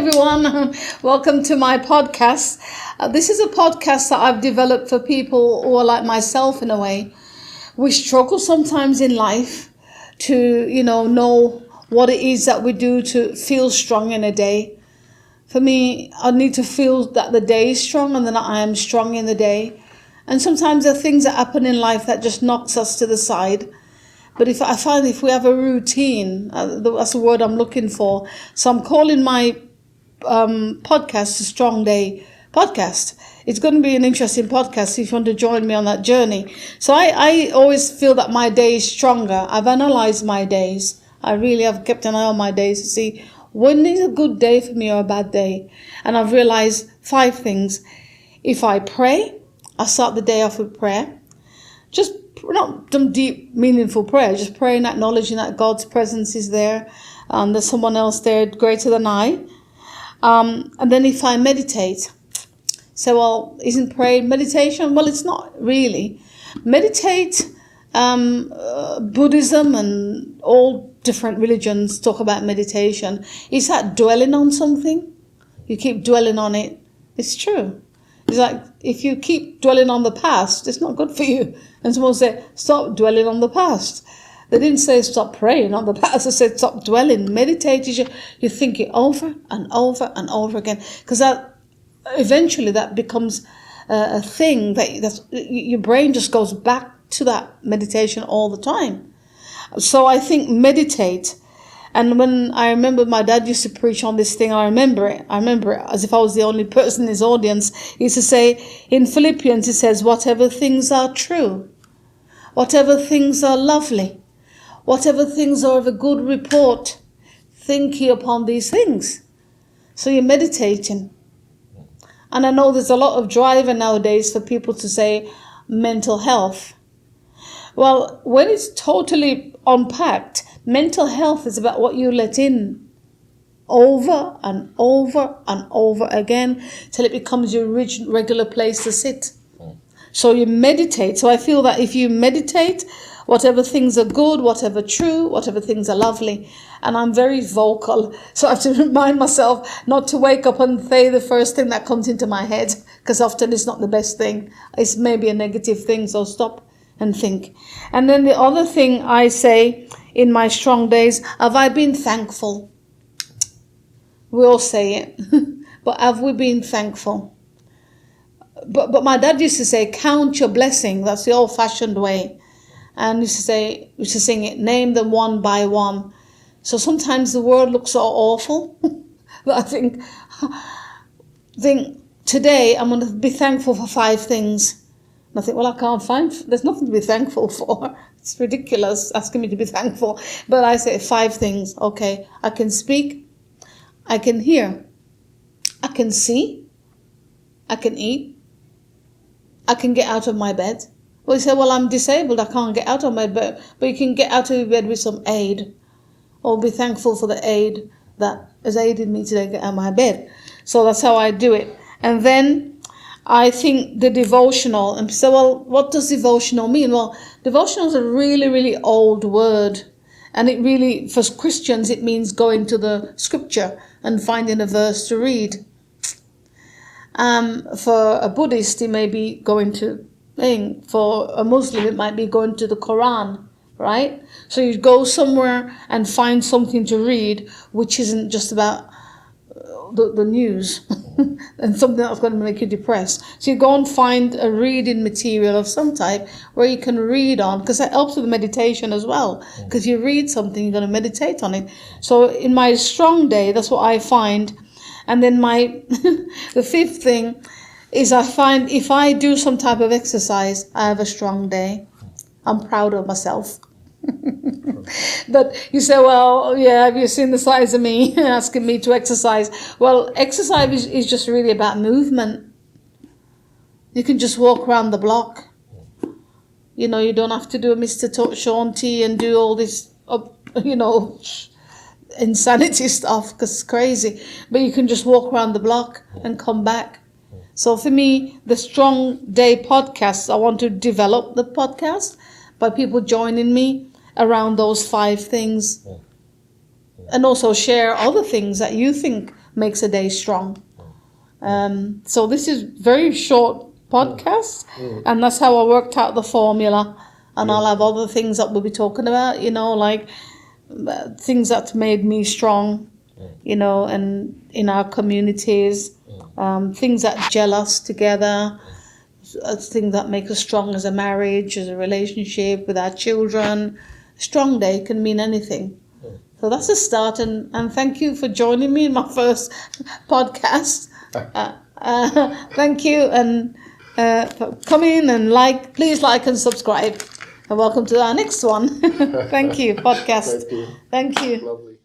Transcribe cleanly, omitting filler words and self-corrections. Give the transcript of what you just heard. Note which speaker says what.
Speaker 1: everyone. Welcome to my podcast. This is a podcast that I've developed for people who are like myself in a way. We struggle sometimes in life to, know what it is that we do to feel strong in a day. For me, I need to feel that the day is strong and that I am strong in the day. And sometimes there are things that happen in life that just knocks us to the side. But if we have a routine, that's the word I'm looking for. So I'm calling my podcast the Strong Day Podcast. It's going to be an interesting podcast if you want to join me on that journey. So I always feel that my day is stronger. I've analysed my days. I really have kept an eye on my days to see when is a good day for me or a bad day. And I've realised 5 things. If I pray, I start the day off with prayer. Just not some deep, meaningful prayer, just praying, acknowledging that God's presence is there. There's someone else there greater than I. And then if I meditate, so, well, isn't prayer meditation? Well, it's not really. Meditate, Buddhism and all different religions talk about meditation. Is that dwelling on something? You keep dwelling on it. It's true. It's like if you keep dwelling on the past, it's not good for you. And someone said, stop dwelling on the past. They didn't say stop praying on the past. They said stop dwelling. Meditate is you think it over and over and over again. Because that eventually that becomes a thing that your brain just goes back to that meditation all the time. So I think meditate. And when I remember my dad used to preach on this thing, I remember it as if I was the only person in his audience. He used to say, in Philippians, it says, whatever things are true, whatever things are lovely, whatever things are of a good report, think ye upon these things. So you're meditating. And I know there's a lot of driver nowadays for people to say mental health. Well, when it's totally unpacked, mental health is about what you let in over and over and over again till it becomes your regular place to sit. So you meditate. So I feel that if you meditate, whatever things are good, whatever true, whatever things are lovely. And I'm very vocal. So I have to remind myself not to wake up and say the first thing that comes into my head, because often it's not the best thing. It's maybe a negative thing. So stop and think. And then the other thing I say in my strong days, have I been thankful? We all say it, but have we been thankful? But my dad used to say, count your blessing. That's the old-fashioned way. And used to sing it, name them one by one. So sometimes the world looks so awful that I think today I'm going to be thankful for 5 things. And I think, well, I can't find, there's nothing to be thankful for. It's ridiculous asking me to be thankful. But I say 5 things. Okay, I can speak, I can hear, I can see, I can eat, I can get out of my bed. Well, you say, well, I'm disabled, I can't get out of my bed. But you can get out of your bed with some aid. Or be thankful for the aid that has aided me to get out of my bed. So that's how I do it. And then I think the devotional, and so, well, what does devotional mean? Well, devotional is a really, really old word. And it really, for Christians, it means going to the scripture and finding a verse to read. For a Buddhist, it may be going to, for a Muslim, it might be going to the Quran, right? So you go somewhere and find something to read, which isn't just about the news and something that's going to make you depressed. So you go and find a reading material of some type where you can read on, because that helps with meditation as well. Because you read something, you're going to meditate on it. So in my strong day, that's what I find. And then the 5th thing is I find if I do some type of exercise, I have a strong day. I'm proud of myself. But you say, well, yeah, have you seen the size of me asking me to exercise? Well, exercise is just really about movement. You can just walk around the block. You don't have to do a Mr. Sean T and do all this, insanity stuff, because it's crazy. But you can just walk around the block and come back. So for me, the Strong Day podcast, I want to develop the podcast by people joining me around those 5 things. And also share other things that you think makes a day strong. So this is very short podcast, and that's how I worked out the formula. And I'll have other things that we'll be talking about, like things that made me strong, and in our communities, things that gel us together, things that make us strong as a marriage, as a relationship, with our children. Strong day can mean anything. So that's a start, and thank you for joining me in my first podcast. Thank you, and come in and please like and subscribe. And welcome to our next one. Thank you, podcast.
Speaker 2: Thank you.
Speaker 1: Thank you.
Speaker 2: Lovely.